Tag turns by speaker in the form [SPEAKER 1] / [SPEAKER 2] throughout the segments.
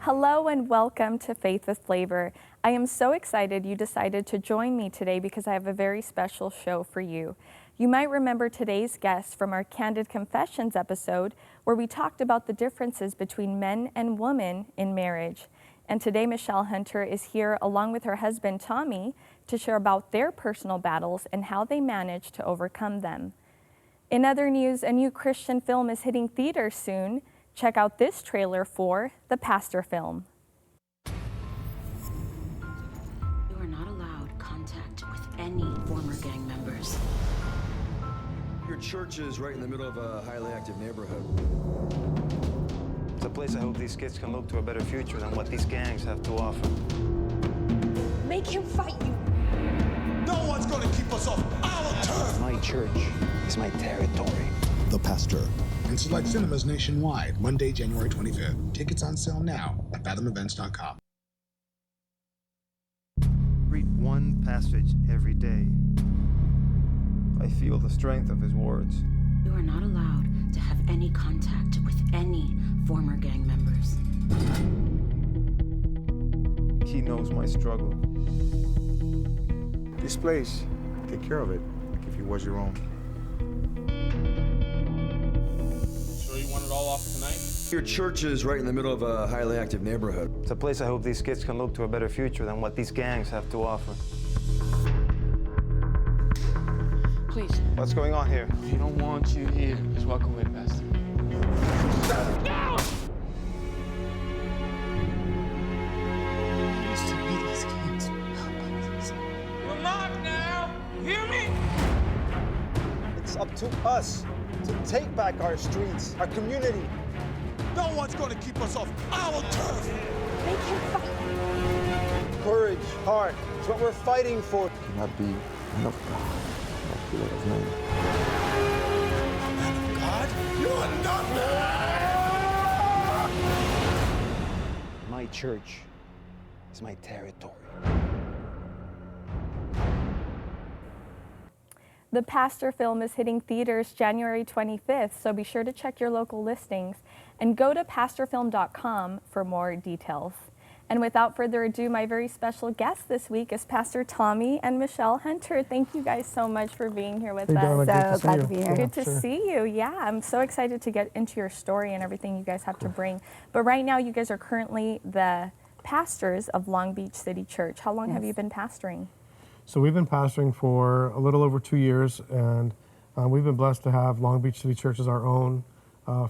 [SPEAKER 1] Hello and welcome to Faith with Flavor. I am so excited you decided to join me today because I have a very special show for you. You might remember today's guest from our Candid Confessions episode where we talked about the differences between men and women in marriage. And today Michele Hunter is here along with her husband Tommy to share about their personal battles and how they managed to overcome them. In other news, a new Christian film is hitting theaters soon. Check out this trailer for the Pastor film.
[SPEAKER 2] You are not allowed contact with any former gang members.
[SPEAKER 3] Your church is right in the middle of a highly active neighborhood.
[SPEAKER 4] It's a place I hope these kids can look to a better future than what these gangs have to offer.
[SPEAKER 5] Make him fight you.
[SPEAKER 6] No one's gonna keep us off our turf.
[SPEAKER 7] My church is my territory.
[SPEAKER 8] The Pastor, in select cinemas nationwide, Monday, January 25th. Tickets on sale now at fathomevents.com.
[SPEAKER 4] Read one passage every day. I feel the strength of his words.
[SPEAKER 2] You are not allowed to have any contact with any former gang members.
[SPEAKER 4] He knows my struggle.
[SPEAKER 9] This place, take care of it, like if it was your own.
[SPEAKER 10] Sure you want it all off tonight?
[SPEAKER 3] Your church is right in the middle of a highly active neighborhood.
[SPEAKER 4] It's a place I hope these kids can look to a better future than what these gangs have to offer.
[SPEAKER 10] Please.
[SPEAKER 4] What's going on here?
[SPEAKER 10] We don't want you here. Just walk away, Pastor. No!
[SPEAKER 5] He used to be these kids.
[SPEAKER 10] We're locked now. Hear me?
[SPEAKER 4] It's up to us to take back our streets, our community.
[SPEAKER 6] No one's gonna keep us off our turf.
[SPEAKER 5] Make him fight you.
[SPEAKER 4] Courage, heart, it's what we're fighting for.
[SPEAKER 7] Cannot be enough God. Not good of men.
[SPEAKER 6] Man of God, you're nothing.
[SPEAKER 7] My church is my territory.
[SPEAKER 1] The Pastor film is hitting theaters January 25th, so be sure to check your local listings and go to pastorfilm.com for more details. And without further ado, my very special guest this week is Pastor Tommy and Michele Hunter. Thank you guys so much for being here with us.
[SPEAKER 11] So glad to be here.
[SPEAKER 1] Good to see you. Yeah, I'm so excited to get into your story and everything you guys have to bring. But right now, you guys are currently the pastors of Long Beach City Church. How long have you been pastoring?
[SPEAKER 11] So we've been pastoring for a little over 2 years, and we've been blessed to have Long Beach City Church as our own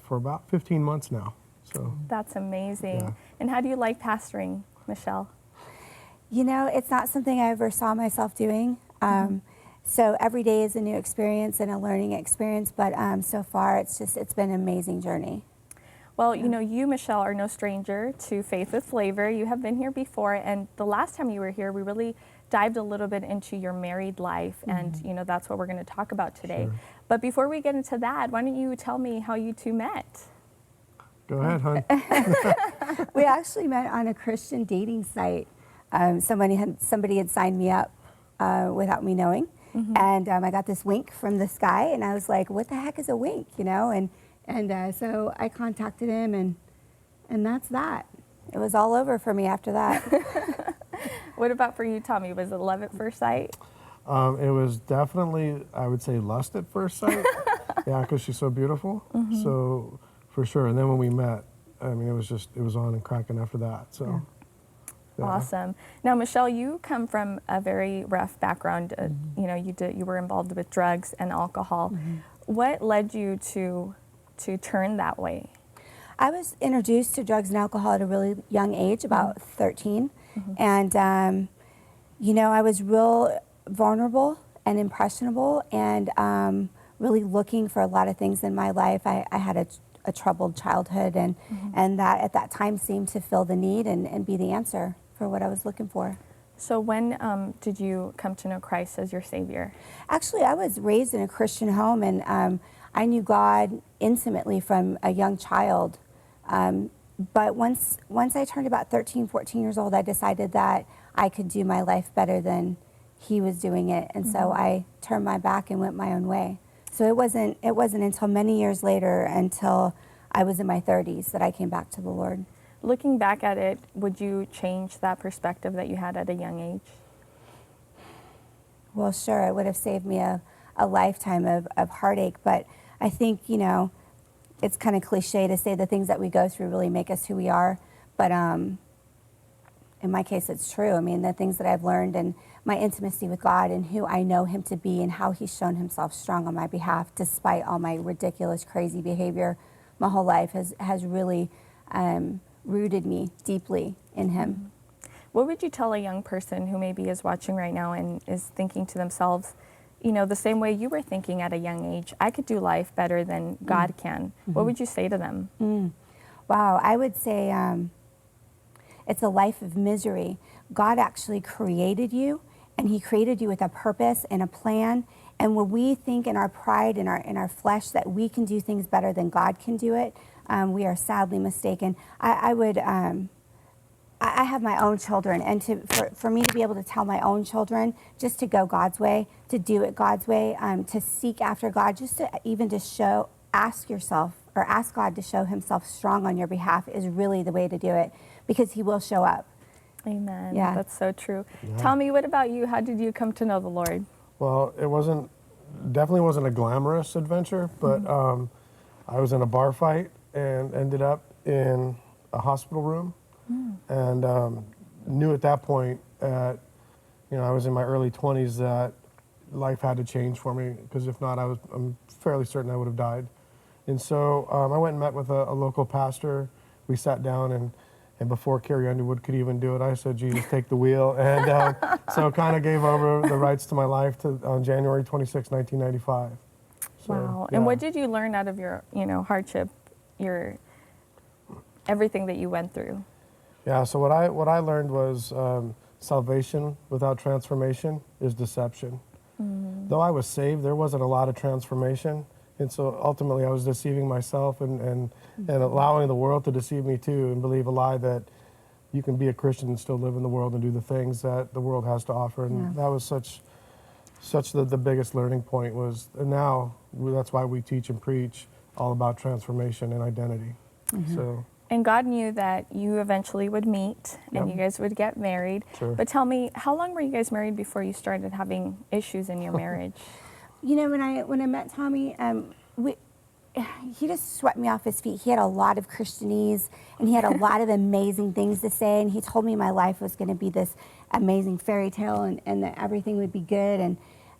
[SPEAKER 11] for about 15 months now. So
[SPEAKER 1] that's amazing.
[SPEAKER 11] Yeah.
[SPEAKER 1] And how do you like pastoring, Michele?
[SPEAKER 12] You know, it's not something I ever saw myself doing. So every day is a new experience and a learning experience, but so far it's been an amazing journey.
[SPEAKER 1] Well, you know, you, Michele, are no stranger to Faith with Flavor. You have been here before, and the last time you were here, we really dived a little bit into your married life, and you know, that's what we're going to talk about today.
[SPEAKER 11] Sure.
[SPEAKER 1] But before we get into that, why don't you tell me how you two met?
[SPEAKER 11] Go ahead, hon.
[SPEAKER 12] We actually met on a Christian dating site. Somebody had signed me up without me knowing, and I got this wink from this guy, and I was like, "What the heck is a wink?" You know, and so I contacted him, and that's that. It was all over for me after that.
[SPEAKER 1] What about for you, Tommy? Was it love at first sight?
[SPEAKER 11] It was definitely, I would say, lust at first sight. Yeah, because she's so beautiful. So for sure. And then when we met, I mean, it was on and cracking after that. So. Yeah.
[SPEAKER 1] Awesome. Now, Michele, you come from a very rough background. You know, you were involved with drugs and alcohol. What led you to turn that way?
[SPEAKER 12] I was introduced to drugs and alcohol at a really young age, about 13. And, you know, I was real vulnerable and impressionable and really looking for a lot of things in my life. I had a troubled childhood, and that at that time seemed to fill the need and be the answer for what I was looking for.
[SPEAKER 1] So when did you come to know Christ as your Savior?
[SPEAKER 12] Actually, I was raised in a Christian home, and I knew God intimately from a young child. But once I turned about 13, 14 years old, I decided that I could do my life better than he was doing it. And so I turned my back and went my own way. So it wasn't until many years later, until I was in my 30s, that I came back to the Lord.
[SPEAKER 1] looking back at it, would you change that perspective that you had at a young age?
[SPEAKER 12] Well, sure, it would have saved me a lifetime of heartache, but I think, you know, it's kind of cliche to say the things that we go through really make us who we are, but in my case, it's true. I mean, the things that I've learned and my intimacy with God and who I know him to be and how he's shown himself strong on my behalf, despite all my ridiculous, crazy behavior my whole life, has really rooted me deeply in him.
[SPEAKER 1] What would you tell a young person who maybe is watching right now and is thinking to themselves, you know, the same way you were thinking at a young age, I could do life better than God can. What would you say to them?
[SPEAKER 12] Wow, I would say it's a life of misery. God actually created you, and he created you with a purpose and a plan. And when we think in our pride, in our flesh, that we can do things better than God can do it, we are sadly mistaken. I have my own children, and for me to be able to tell my own children just to go God's way, to do it God's way, to seek after God, just to even to ask yourself or ask God to show himself strong on your behalf is really the way to do it, because he will show up.
[SPEAKER 1] Amen.
[SPEAKER 12] Yeah.
[SPEAKER 1] That's so true.
[SPEAKER 11] Yeah.
[SPEAKER 1] Tommy, what about you? How did you come to know the Lord?
[SPEAKER 11] Well, it definitely wasn't a glamorous adventure, but I was in a bar fight and ended up in a hospital room. And knew at that point, I was in my early 20s, that life had to change for me, because if not, I'm fairly certain I would have died. And so I went and met with a local pastor. We sat down, and before Carrie Underwood could even do it, I said, Jesus, take the wheel. And so kind of gave over the rights to my life on January 26, 1995. So,
[SPEAKER 1] wow.
[SPEAKER 11] yeah.
[SPEAKER 1] And what did you learn out of your, hardship, everything that you went through?
[SPEAKER 11] Yeah, so what I learned was salvation without transformation is deception. Though I was saved, there wasn't a lot of transformation. And so ultimately I was deceiving myself and allowing the world to deceive me too, and believe a lie that you can be a Christian and still live in the world and do the things that the world has to offer. And that was such the biggest learning point was, and now that's why we teach and preach all about transformation and identity. So.
[SPEAKER 1] And God knew that you eventually would meet and you guys would get married.
[SPEAKER 11] Sure.
[SPEAKER 1] But tell me, how long were you guys married before you started having issues in your marriage?
[SPEAKER 12] You know, when I met Tommy, he just swept me off his feet. He had a lot of Christianese, and he had a lot of amazing things to say, and he told me my life was going to be this amazing fairy tale, and that everything would be good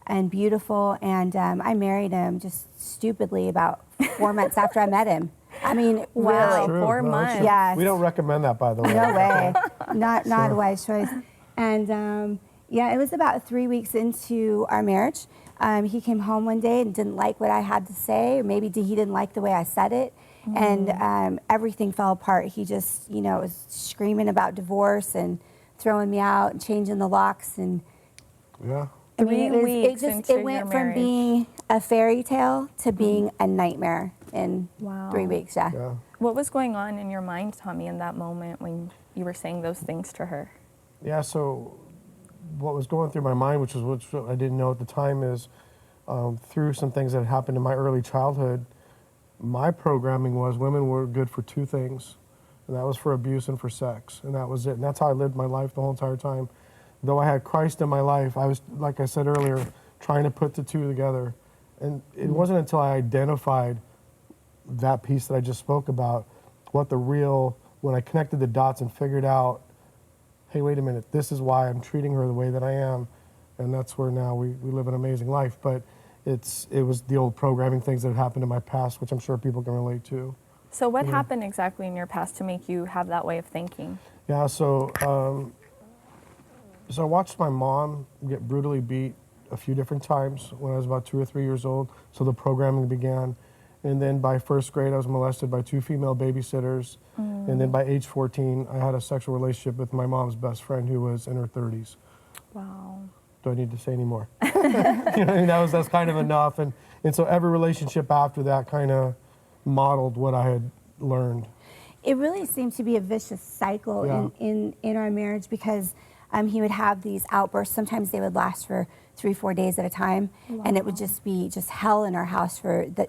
[SPEAKER 12] and beautiful. And I married him just stupidly about 4 months after I met him. I mean,
[SPEAKER 1] wow,
[SPEAKER 12] really.
[SPEAKER 1] 4 months.
[SPEAKER 12] Yes.
[SPEAKER 11] We don't recommend that, by the way.
[SPEAKER 12] No way. Not a wise choice. And it was about 3 weeks into our marriage. He came home one day and didn't like what I had to say, or maybe he didn't like the way I said it. And everything fell apart. He just, was screaming about divorce and throwing me out and changing the locks. And
[SPEAKER 11] yeah.
[SPEAKER 12] I mean, it went
[SPEAKER 1] your
[SPEAKER 12] from
[SPEAKER 1] marriage.
[SPEAKER 12] being a fairy tale to being a nightmare in 3 weeks. Yeah.
[SPEAKER 1] What was going on in your mind, Tommy, in that moment when you were saying those things to her?
[SPEAKER 11] Yeah, so what was going through my mind, which I didn't know at the time, is through some things that happened in my early childhood, my programming was women were good for 2 things, and that was for abuse and for sex, and that was it. And that's how I lived my life the whole entire time. Though I had Christ in my life, I was, like I said earlier, trying to put the 2 together. And it wasn't until I identified that piece that I just spoke about, when I connected the dots and figured out, hey, wait a minute, this is why I'm treating her the way that I am. And that's where now we live an amazing life. But it was the old programming things that had happened in my past, which I'm sure people can relate to.
[SPEAKER 1] So what happened exactly in your past to make you have that way of thinking?
[SPEAKER 11] Yeah, so I watched my mom get brutally beat a few different times when I was about 2 or 3 years old. So the programming began. And then by 1st grade, I was molested by 2 female babysitters. And then by age 14, I had a sexual relationship with my mom's best friend who was in her 30s.
[SPEAKER 1] Wow.
[SPEAKER 11] Do I need to say any more? That's kind of enough. And so every relationship after that kind of modeled what I had learned.
[SPEAKER 12] It really seemed to be a vicious cycle in our marriage, because he would have these outbursts. Sometimes they would last for 3-4 days at a time, and it would just be just hell in our house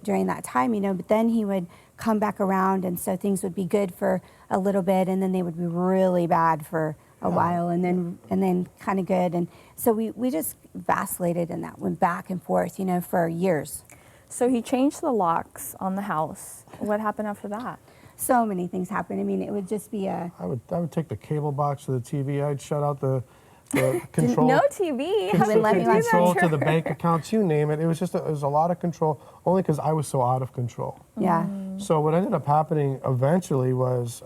[SPEAKER 12] during that time, you know. But then he would come back around, and so things would be good for a little bit, and then they would be really bad for a while, and then kind of good. And so we just vacillated in that, went back and forth, you know, for years.
[SPEAKER 1] So he changed the locks on the house. What happened after that?
[SPEAKER 12] So many things happened. I mean, it would just be
[SPEAKER 11] I would take the cable box to the TV. I'd shut out the control.
[SPEAKER 1] No TV.
[SPEAKER 11] Control to the bank accounts, you name it. It was a lot of control, only because I was so out of control.
[SPEAKER 12] Yeah.
[SPEAKER 11] So what ended up happening eventually was,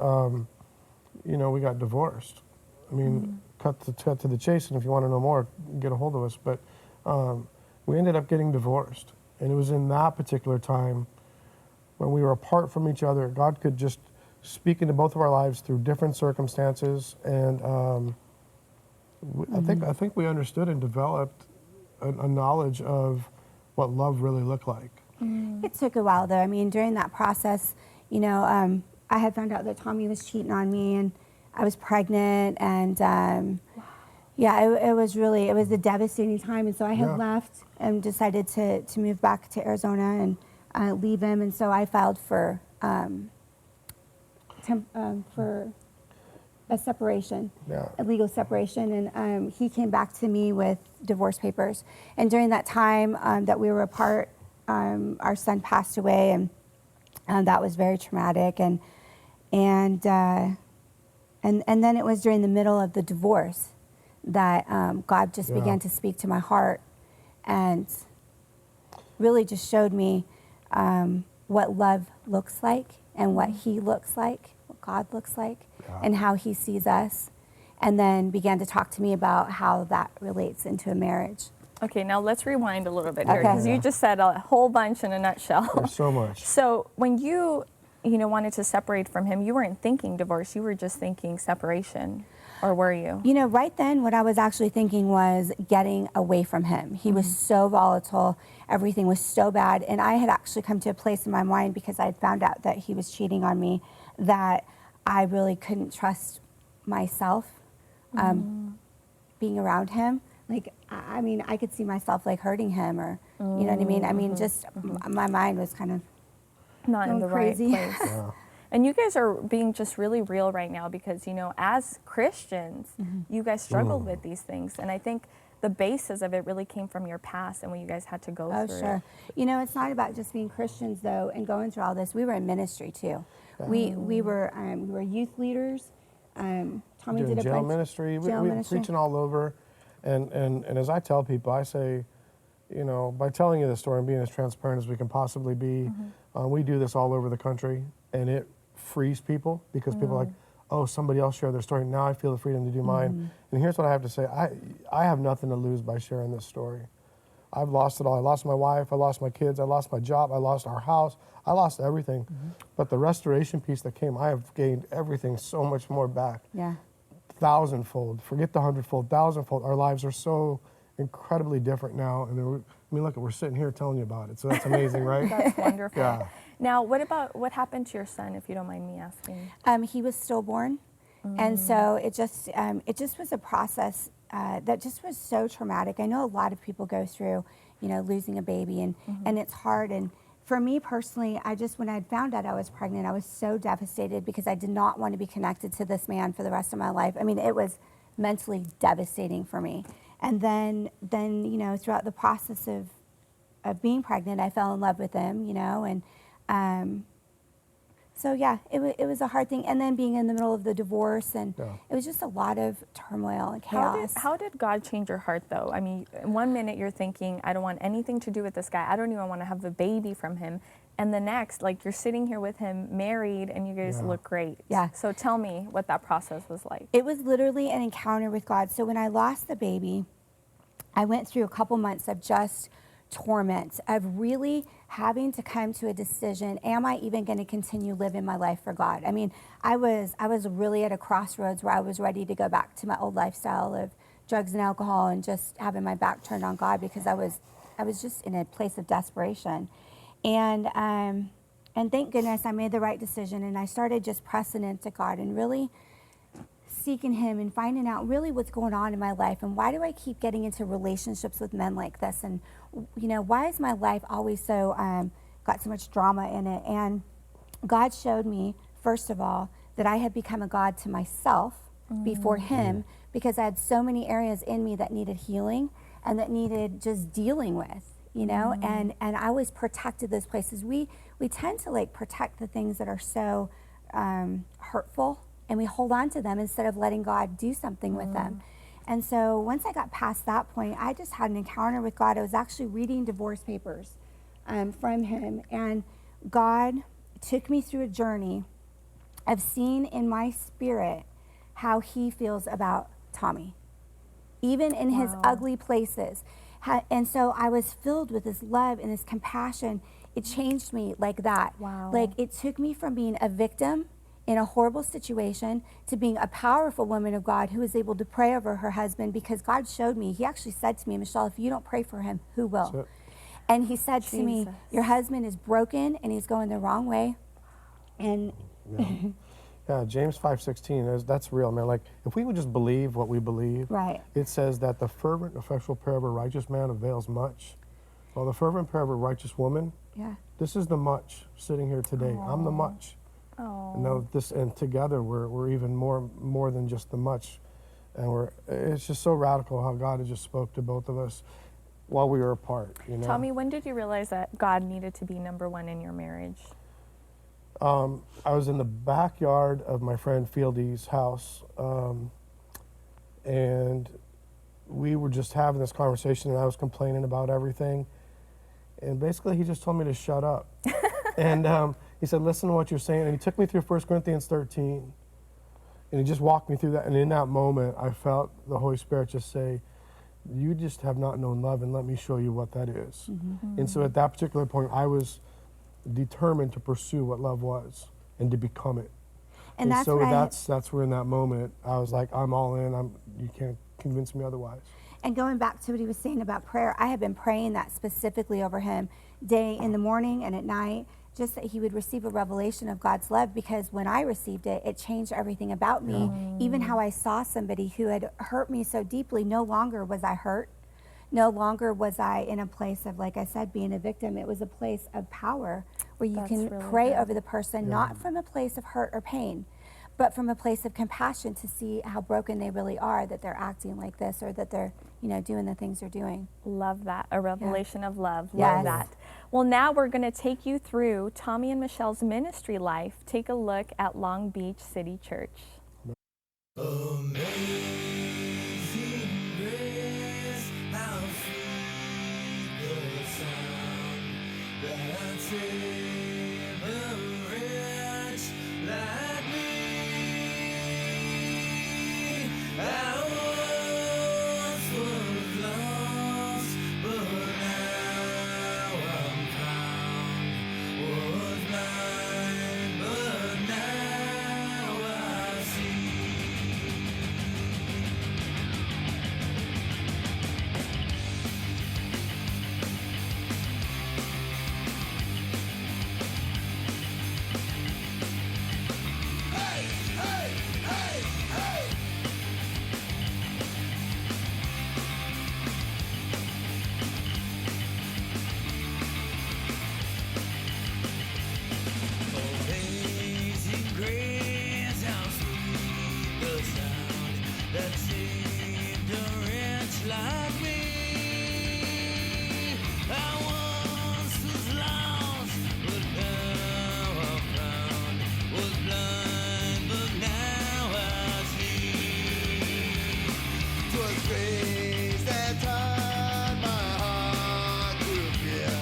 [SPEAKER 11] you know, we got divorced. I mean, cut to the chase, and if you want to know more, get a hold of us. But we ended up getting divorced, and it was in that particular time when we were apart from each other. God could just speak into both of our lives through different circumstances, and I think we understood and developed a knowledge of what love really looked like.
[SPEAKER 12] It took a while, though. I mean, during that process, you know, I had found out that Tommy was cheating on me, and I was pregnant, and yeah, it was a devastating time. And so I had left and decided to move back to Arizona and leave him. And so I filed for a separation, a legal separation, and he came back to me with divorce papers. And during that time that we were apart, our son passed away, and that was very traumatic. And then it was during the middle of the divorce that God just began to speak to my heart, and really just showed me what love looks like, and what He looks like, what God looks like, and how He sees us, and then began to talk to me about how that relates into a marriage.
[SPEAKER 1] Okay, now let's rewind a little bit here, because you just said a whole bunch in a nutshell.
[SPEAKER 11] There's so much.
[SPEAKER 1] So when you wanted to separate from him, you weren't thinking divorce, you were just thinking separation, or were you?
[SPEAKER 12] You know, right then what I was actually thinking was getting away from him. He was so volatile, everything was so bad, and I had actually come to a place in my mind, because I had found out that he was cheating on me, that I really couldn't trust myself being around him. Like, I mean, I could see myself like hurting him, or, you know what I mean? I mean, just my mind was kind of
[SPEAKER 1] not in the
[SPEAKER 12] crazy.
[SPEAKER 1] right place. And you guys are being just really real right now, because, you know, as Christians, you guys struggled with these things. And I think the basis of it really came from your past and what you guys had to go through.
[SPEAKER 12] Oh, sure. You know, it's not about just being Christians, though, and going through all this. We were in ministry, too. We were youth leaders. Tommy did a
[SPEAKER 11] jail ministry. We were preaching all over. And as I tell people, I say, you know, by telling you the story and being as transparent as we can possibly be, we do this all over the country, and it frees people, because people are like, oh, somebody else shared their story. Now I feel the freedom to do mine. And here's what I have to say. I have nothing to lose by sharing this story. I've lost it all. I lost my wife. I lost my kids. I lost my job. I lost our house. I lost everything. But the restoration piece that came, I have gained everything so much more back.
[SPEAKER 12] Yeah.
[SPEAKER 11] Thousandfold. Forget the hundredfold, thousandfold. Our lives are so incredibly different now. And I mean, look, we're sitting here telling you about it. So that's amazing, right?
[SPEAKER 1] That's wonderful.
[SPEAKER 11] Yeah.
[SPEAKER 1] Now, what happened to your son, if you don't mind me asking?
[SPEAKER 12] He was stillborn, and so it just was a process that just was so traumatic. I know a lot of people go through, you know, losing a baby, and it's hard. And for me personally, when I found out I was pregnant, I was so devastated, because I did not want to be connected to this man for the rest of my life. I mean, it was mentally devastating for me. And then you know, throughout the process of being pregnant, I fell in love with him, you know, and so yeah, it was a hard thing. And then being in the middle of the divorce, and it was just a lot of turmoil and chaos.
[SPEAKER 1] How did God change your heart, though? I mean, in 1 minute you're thinking, I don't want anything to do with this guy. I don't even want to have a baby from him. And the next, like, you're sitting here with him, married, and you guys look great.
[SPEAKER 12] Yeah.
[SPEAKER 1] So tell me what that process was like.
[SPEAKER 12] It was literally an encounter with God. So when I lost the baby, I went through a couple months of just torment, of really having to come to a decision. Am I even going to continue living my life for God? I mean, I was really at a crossroads where I was ready to go back to my old lifestyle of drugs and alcohol, and just having my back turned on God, because I was just in a place of desperation. And thank goodness I made the right decision, and I started just pressing into God and really seeking him and finding out really what's going on in my life, and why do I keep getting into relationships with men like this, and why is my life always so got so much drama in it. And God showed me, first of all, that I had become a god to myself before him, because I had so many areas in me that needed healing and that needed just dealing with, and I always protected those places. We tend to like protect the things that are so hurtful, and we hold on to them instead of letting God do something with them. And so once I got past that point, I just had an encounter with God. I was actually reading divorce papers from him, and God took me through a journey of seeing in my spirit how he feels about Tommy, even in his ugly places. And so I was filled with this love and this compassion. It changed me like that. Like, it took me from being a victim in a horrible situation to being a powerful woman of God who was able to pray over her husband, because God showed me, he actually said to me, Michele, if you don't pray for him, who will? And he said to me, your husband is broken and he's going the wrong way. And
[SPEAKER 11] yeah, James 5:16, that's real, man. Like, if we would just believe what we believe, it says that the fervent, effectual prayer of a righteous man avails much. Well, the fervent prayer of a righteous woman, this is the much sitting here today. I'm the much. And together we're even more than just the much. And it's just so radical how God has just spoke to both of us while we were apart.
[SPEAKER 1] Tommy, when did you realize that God needed to be number one in your marriage?
[SPEAKER 11] I was in the backyard of my friend Fieldy's house, and we were just having this conversation, and I was complaining about everything. And basically, he just told me to shut up. And he said, listen to what you're saying. And he took me through 1 Corinthians 13. And he just walked me through that. And in that moment, I felt the Holy Spirit just say, you just have not known love, and let me show you what that is. And so at that particular point, I was determined to pursue what love was and to become it. And that's where in that moment, I was like, I'm all in. You can't convince me otherwise.
[SPEAKER 12] And going back to what he was saying about prayer, I have been praying that specifically over him day in the morning and at night, just that he would receive a revelation of God's love, because when I received it, it changed everything about me. Even how I saw somebody who had hurt me so deeply, no longer was I hurt. No longer was I in a place of, like I said, being a victim. It was a place of power where you can really pray over the person, not from a place of hurt or pain, but from a place of compassion to see how broken they really are, that they're acting like this, or that they're, doing the things they're doing.
[SPEAKER 1] Love that. A revelation of love. Love that. Well, now we're going to take you through Tommy and Michele's ministry life. Take a look at Long Beach City Church.
[SPEAKER 6] Amazing grace, how sweet the sound that saved a wretch like me. I once was lost, but now I'm found. Was blind, but now I see. Amazing grace, how sweet the sound that saved a wretch like me. I once was lost, but now I'm found. Was blind, but now I see. 'Twas grace that taught my heart to fear,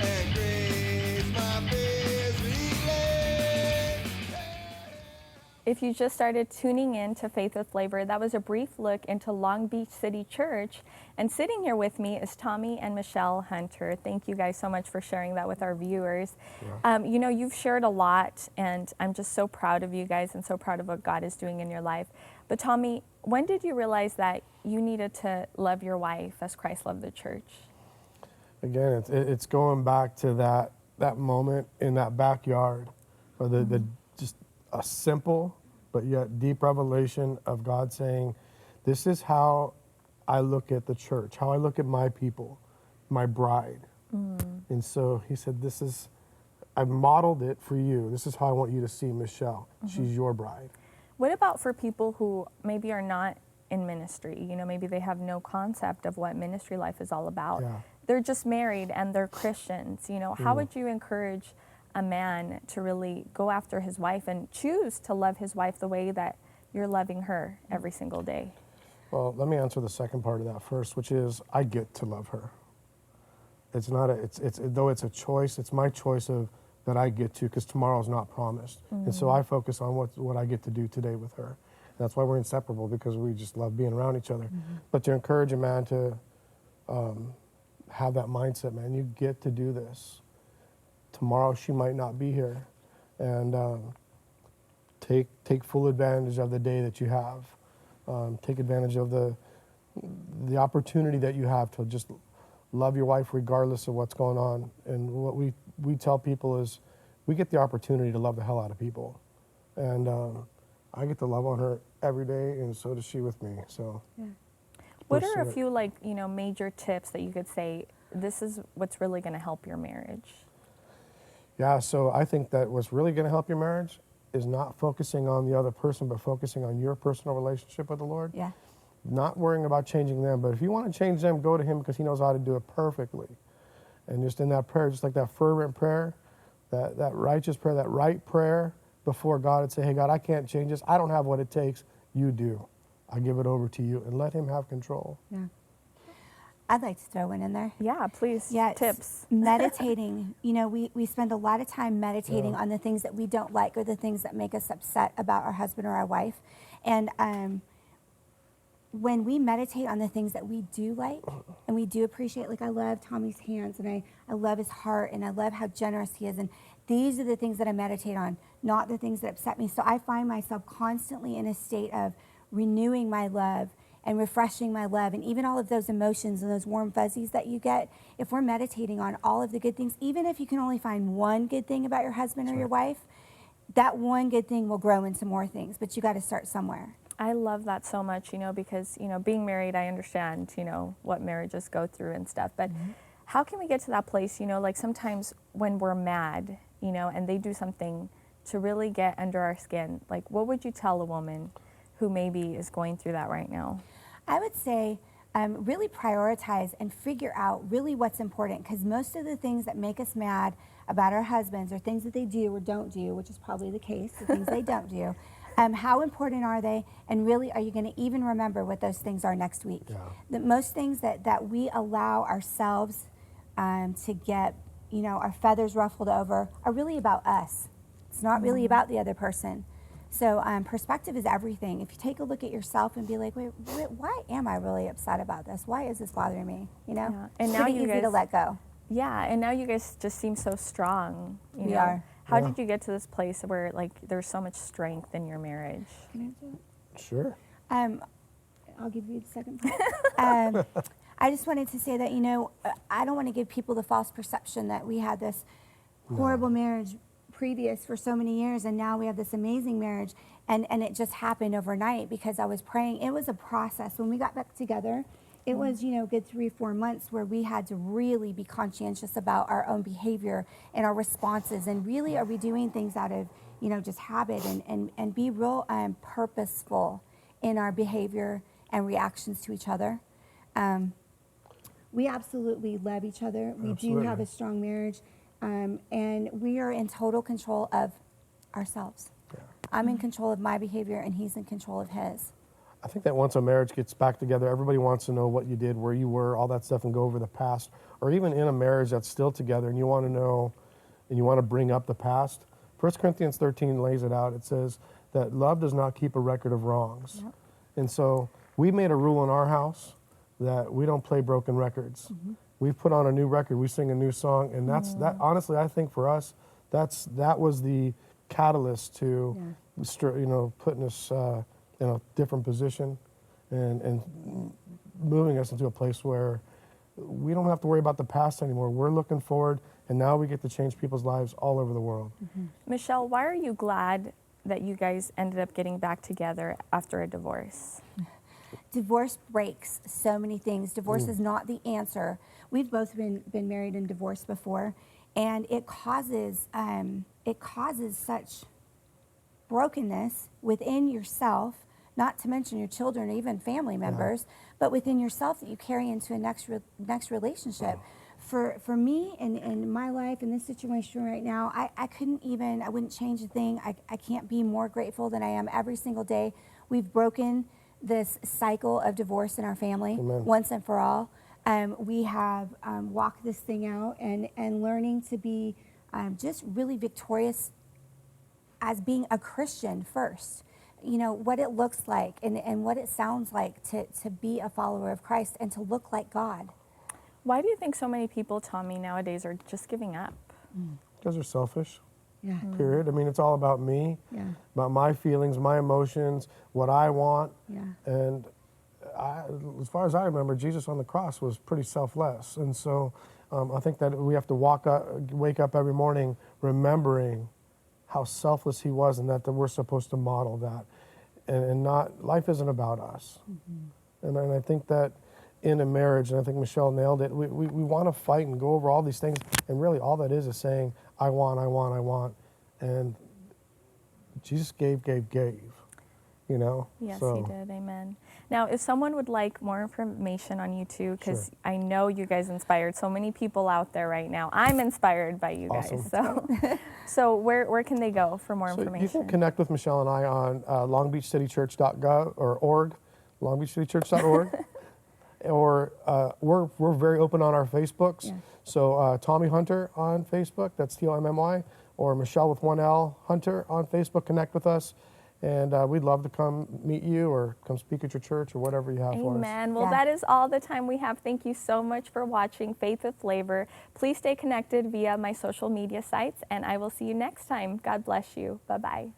[SPEAKER 6] and grace my fears relieved.
[SPEAKER 1] If you just started tuning in to Faith with Flavor, that was a brief look into Long Beach City Church. And sitting here with me is Tommy and Michele Hunter. Thank you guys so much for sharing that with our viewers. You've shared a lot, and I'm just so proud of you guys and so proud of what God is doing in your life. But Tommy, when did you realize that you needed to love your wife as Christ loved the church?
[SPEAKER 11] Again, it's going back to that moment in that backyard, or the just a simple but yet deep revelation of God saying, this is how I look at the church, how I look at my people, my bride. And so he said, I've modeled it for you. This is how I want you to see Michele. She's your bride.
[SPEAKER 1] What about for people who maybe are not in ministry? You know, maybe they have no concept of what ministry life is all about.
[SPEAKER 11] Yeah.
[SPEAKER 1] They're just married and they're Christians. You know, how would you encourage a man to really go after his wife and choose to love his wife the way that you're loving her every single day?
[SPEAKER 11] Well, let me answer the second part of that first, which is I get to love her. It's not though it's a choice, it's my choice of that I get to, because tomorrow's not promised. And so I focus on what I get to do today with her. That's why we're inseparable, because we just love being around each other. But to encourage a man to have that mindset, man, you get to do this. Tomorrow she might not be here. And take full advantage of the day that you have. Take advantage of the opportunity that you have to just love your wife regardless of what's going on. And what we tell people is we get the opportunity to love the hell out of people. And I get to love on her every day, and so does she with me. So,
[SPEAKER 1] what are a few major tips that you could say, this is what's really going to help your marriage?
[SPEAKER 11] Yeah, so I think that what's really going to help your marriage is not focusing on the other person, but focusing on your personal relationship with the Lord.
[SPEAKER 12] Yeah.
[SPEAKER 11] Not worrying about changing them, but if you want to change them, go to him, because he knows how to do it perfectly. And just in that prayer, just like that fervent prayer, that righteous prayer, that right prayer before God, and say, hey, God, I can't change this. I don't have what it takes. You do. I give it over to you, and let him have control.
[SPEAKER 12] Yeah. I'd like to throw one in there.
[SPEAKER 1] Yeah, please.
[SPEAKER 12] Yeah,
[SPEAKER 1] tips.
[SPEAKER 12] Meditating. You know, we spend a lot of time meditating on the things that we don't like or the things that make us upset about our husband or our wife. And when we meditate on the things that we do like and we do appreciate, like I love Tommy's hands, and I love his heart, and I love how generous he is. And these are the things that I meditate on, not the things that upset me. So I find myself constantly in a state of renewing my love and refreshing my love, and even all of those emotions and those warm fuzzies that you get, if we're meditating on all of the good things, even if you can only find one good thing about your husband or your wife, that one good thing will grow into more things, but you got to start somewhere.
[SPEAKER 1] I love that so much, because, being married, I understand, what marriages go through and stuff, but how can we get to that place, like sometimes when we're mad, and they do something to really get under our skin, like what would you tell a woman who maybe is going through that right now?
[SPEAKER 12] I would say really prioritize and figure out really what's important, because most of the things that make us mad about our husbands are things that they do or don't do, which is probably the case, the things they don't do. How important are they, and really are you going to even remember what those things are next week? Yeah. The most things that we allow ourselves to get, our feathers ruffled over are really about us. It's not really about the other person. So perspective is everything. If you take a look at yourself and be like, wait, why am I really upset about this? Why is this bothering me?
[SPEAKER 1] Yeah. And
[SPEAKER 12] it's
[SPEAKER 1] now
[SPEAKER 12] pretty easy to let go.
[SPEAKER 1] Yeah, and now you guys just seem so strong.
[SPEAKER 12] We are.
[SPEAKER 1] How did you get to this place where there's so much strength in your marriage?
[SPEAKER 12] Can I do it?
[SPEAKER 11] Sure.
[SPEAKER 12] I'll give you the second part. I just wanted to say that, I don't want to give people the false perception that we had this horrible marriage previous for so many years, and now we have this amazing marriage, and it just happened overnight because I was praying. It was a process. When we got back together, it was, a good 3-4 months where we had to really be conscientious about our own behavior and our responses, and really are we doing things out of, just habit, and be real purposeful in our behavior and reactions to each other. We absolutely love each other. We do have a strong marriage. And we are in total control of ourselves. Yeah. I'm in control of my behavior, and he's in control of his.
[SPEAKER 11] I think that once a marriage gets back together, everybody wants to know what you did, where you were, all that stuff, and go over the past. Or even in a marriage that's still together, and you want to know, and you want to bring up the past. 1 Corinthians 13 lays it out. It says that love does not keep a record of wrongs. Yep. And so we made a rule in our house that we don't play broken records. We put on a new record, we sing a new song, and that's that. Honestly, I think for us, that was the catalyst to, putting us in a different position, and moving us into a place where we don't have to worry about the past anymore. We're looking forward, and now we get to change people's lives all over the world.
[SPEAKER 1] Michele, why are you glad that you guys ended up getting back together after a divorce?
[SPEAKER 12] Divorce breaks so many things. Divorce is not the answer. We've both been married and divorced before, and it causes such brokenness within yourself, not to mention your children, even family members, but within yourself that you carry into a next relationship. For me in my life, in this situation right now, I wouldn't change a thing. I can't be more grateful than I am every single day. We've broken this cycle of divorce in our family once and for all. We have walked this thing out and learning to be just really victorious as being a Christian first. You know, what it looks like and what it sounds like to be a follower of Christ and to look like God.
[SPEAKER 1] Why do you think so many people, Tommy, nowadays are just giving up?
[SPEAKER 11] Because they're selfish.
[SPEAKER 12] Yeah.
[SPEAKER 11] Period. I mean, it's all about me, about my feelings, my emotions, what I want.
[SPEAKER 12] Yeah.
[SPEAKER 11] And as far as I remember, Jesus on the cross was pretty selfless. And so I think that we have to wake up every morning remembering how selfless he was, and that we're supposed to model that. And not, life isn't about us. And I think that in a marriage, and I think Michele nailed it, we want to fight and go over all these things, and really all that is saying, I want. And Jesus gave, you know?
[SPEAKER 1] Yes, he did. Amen. Now, if someone would like more information on you two, because I know you guys inspired so many people out there right now. I'm inspired by you guys. So where can they go for more information?
[SPEAKER 11] You can connect with Michele and I on longbeachcitychurch.gov or org, longbeachcitychurch.org. Or we're very open on our Facebooks. Yeah. So Tommy Hunter on Facebook, that's TOMMY, or Michele with 1L Hunter on Facebook. Connect with us, and we'd love to come meet you or come speak at your church or whatever you have for us.
[SPEAKER 1] Amen. Well, that is all the time we have. Thank you so much for watching Faith with Flavor. Please stay connected via my social media sites, and I will see you next time. God bless you. Bye-bye.